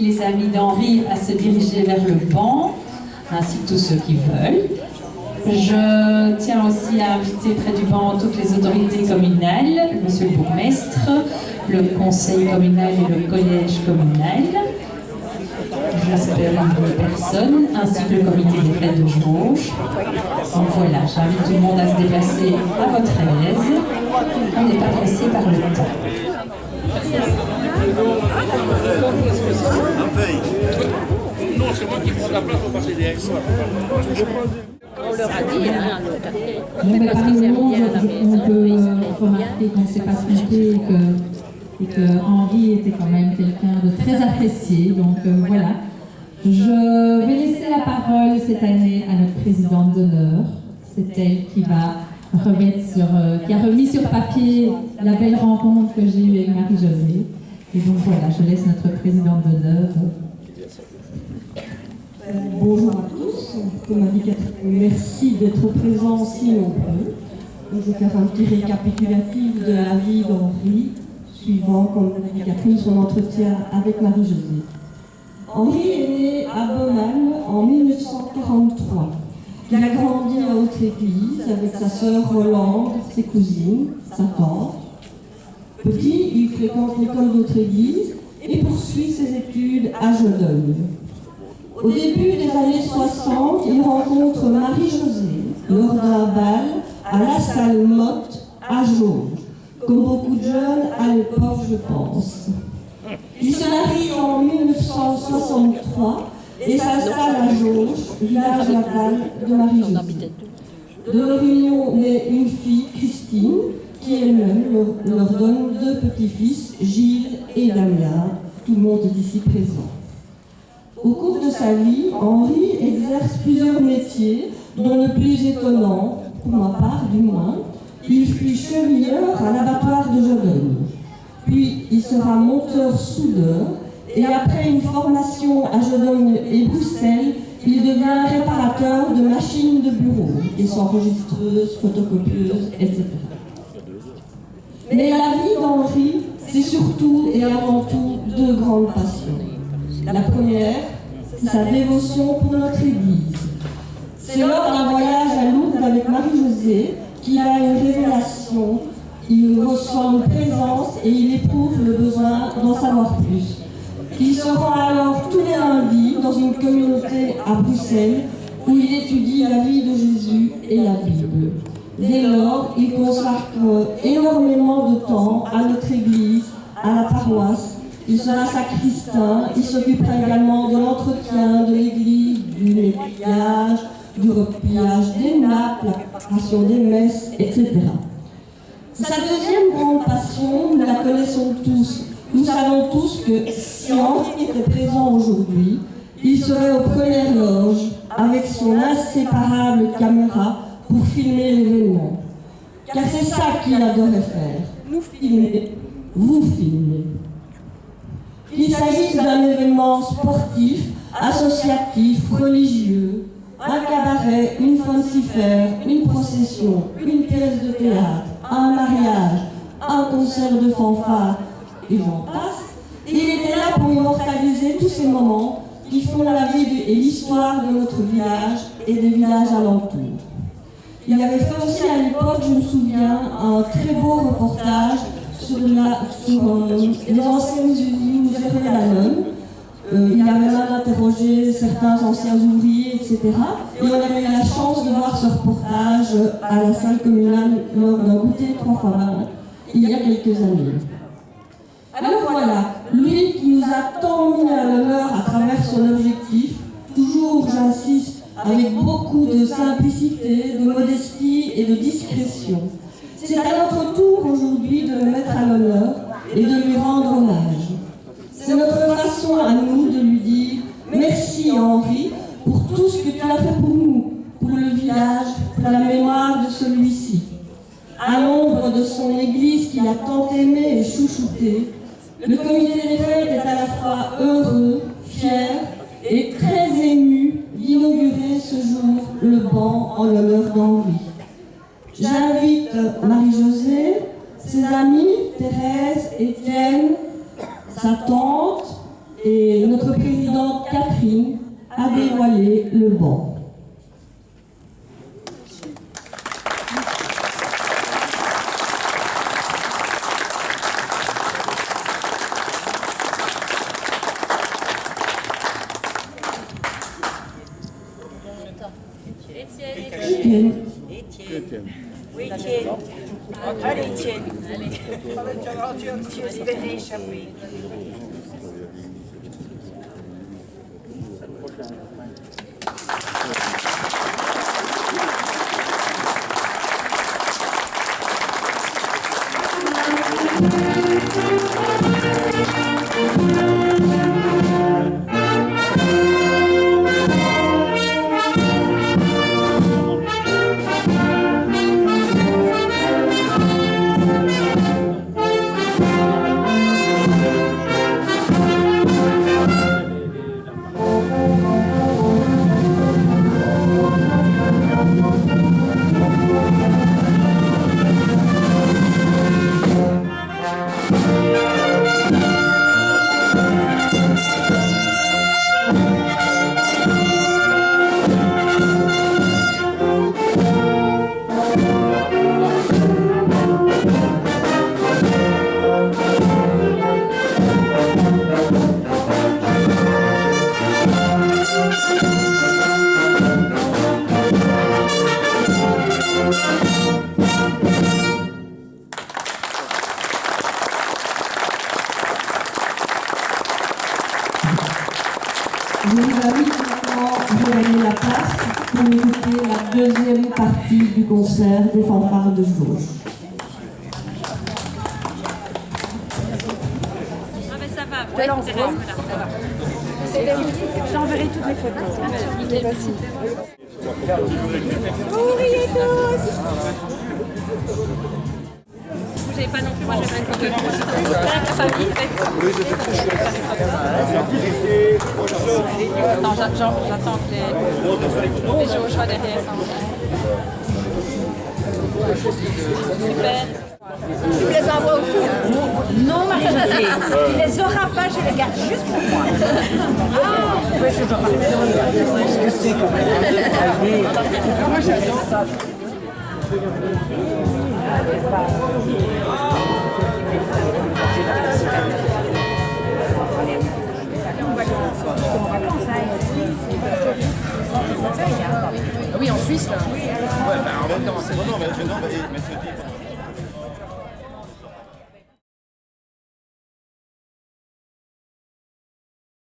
Les amis d'Henri à se diriger vers le banc, ainsi que tous ceux qui veulent. Je tiens aussi à inviter près du banc toutes les autorités communales, monsieur le bourgmestre, le conseil communal et le collège communal. J'espère une personne, ainsi que le comité des fêtes de jauge. Donc voilà, j'invite tout le monde à se déplacer à votre aise. On n'est pas pressé par le temps. Non, c'est moi qui prends la place pour passer derrière moi. On leur a dit, hein, Mais par exemple, on peut remarquer qu'on ne s'est pas trompé et que Henri était quand même quelqu'un de très apprécié. Donc voilà. Je vais laisser la parole cette année à notre présidente d'honneur. C'est elle qui va qui a remis sur papier la belle rencontre que j'ai eue avec Marie-Josée. Et donc voilà, je laisse notre présidente d'honneur. Bonjour à tous, comme a dit Catherine, merci d'être présents si nombreux. Je vais faire un petit récapitulatif de la vie d'Henri, suivant, comme l'a dit Catherine, son entretien avec Marie-Josée. Henri est né à Baumann en 1943. Il a grandi à Haute-Église avec sa sœur Rolande, ses cousines, sa tante. Petit, il fréquente l'école d'Haute-Église et poursuit ses études à Genève. Au début des années 60, il rencontre Marie-Josée lors d'un bal à la salle Motte à Jauge, comme beaucoup de jeunes à l'époque, je pense. Il se marie en 1963 et s'installe à Jauge, village natal de Marie-Josée. De leur union naît une fille, Christine, qui elle-même leur donne deux petits-fils, Gilles et Damien. Tout le monde est ici présent. Au cours de sa vie, Henri exerce plusieurs métiers, dont le plus étonnant, pour ma part du moins, il fut chevilleur à l'abattoir de Jodogne. Puis il sera monteur-soudeur, et après une formation à Jodogne et Bruxelles, il devient réparateur de machines de bureau, des enregistreuses, photocopieuses, etc. Mais la vie d'Henri, c'est surtout et avant tout deux grandes passions. La première, c'est sa dévotion pour notre Église. C'est lors d'un voyage à Lourdes avec Marie-Josée qu'il a une révélation, il reçoit une présence et il éprouve le besoin d'en savoir plus. Il se rend alors tous les lundis dans une communauté à Bruxelles où il étudie la vie de Jésus et la Bible. Dès lors, il consacre énormément de temps à notre Église, à la paroisse. Il sera sacristain, il s'occupera également de l'entretien de l'église, du nettoyage, du repliage des nappes, la préparation des messes, etc. Sa deuxième grande passion, nous la connaissons tous. Nous savons tous que si Henri était présent aujourd'hui, il serait aux premières loges avec son inséparable caméra pour filmer l'événement. Car c'est ça qu'il adorait faire, nous filmer, vous filmer. Qu'il s'agisse d'un événement sportif, associatif, religieux, un cabaret, une fancifère, une procession, une pièce de théâtre, un mariage, un concert de fanfare, et j'en passe, il était là pour immortaliser tous ces moments qui font la vie et l'histoire de notre village et des villages alentours. Il avait fait aussi à l'époque, je me souviens, un très beau reportage sur les anciennes usines de Danone. Il avait même interrogé certains anciens ouvriers, etc. Et on avait eu la chance de voir ce reportage à la salle communale lors d'un goûter 3x20 il y a quelques années. Alors voilà, lui qui nous a tant mis à l'honneur à travers son objectif, toujours, j'insiste, avec beaucoup de simplicité, de modestie et de discrétion. C'est à notre tour aujourd'hui de le mettre à l'honneur et de lui rendre hommage. C'est notre façon à nous de lui dire merci Henri pour tout ce que tu as fait pour nous, pour le village, pour la mémoire de celui-ci. À l'ombre de son église qu'il a tant aimé et chouchouté, le comité des fêtes est à la fois heureux, fier et très ému d'inaugurer ce jour le banc en l'honneur d'Henri. J'invite Marie-Josée, ses amis, Thérèse, Étienne, sa tante et notre présidente Catherine à dévoiler le banc. Étienne. Oui, Étienne. Allez, Étienne. Tu espérais échapper. Je vous invite maintenant à gagner la place pour écouter la deuxième partie du concert des fanfares de Jauge. Ah mais ça va, ouais, J'enverrai toutes les photos. Vous n'avez pas non plus, moi je vais mettre une photo. Avec la famille, Attends, j'attends que les jauges soient derrière. Super. Tu me les envoies aussi? Non, Marie-Josée. Tu les auras pas, je les garde juste pour moi. Oui, je dois partir. Qu'est-ce que c'est quand même? Moi, j'adore ça. Oui, en Suisse là. Ouais, on va commencer. Non, mais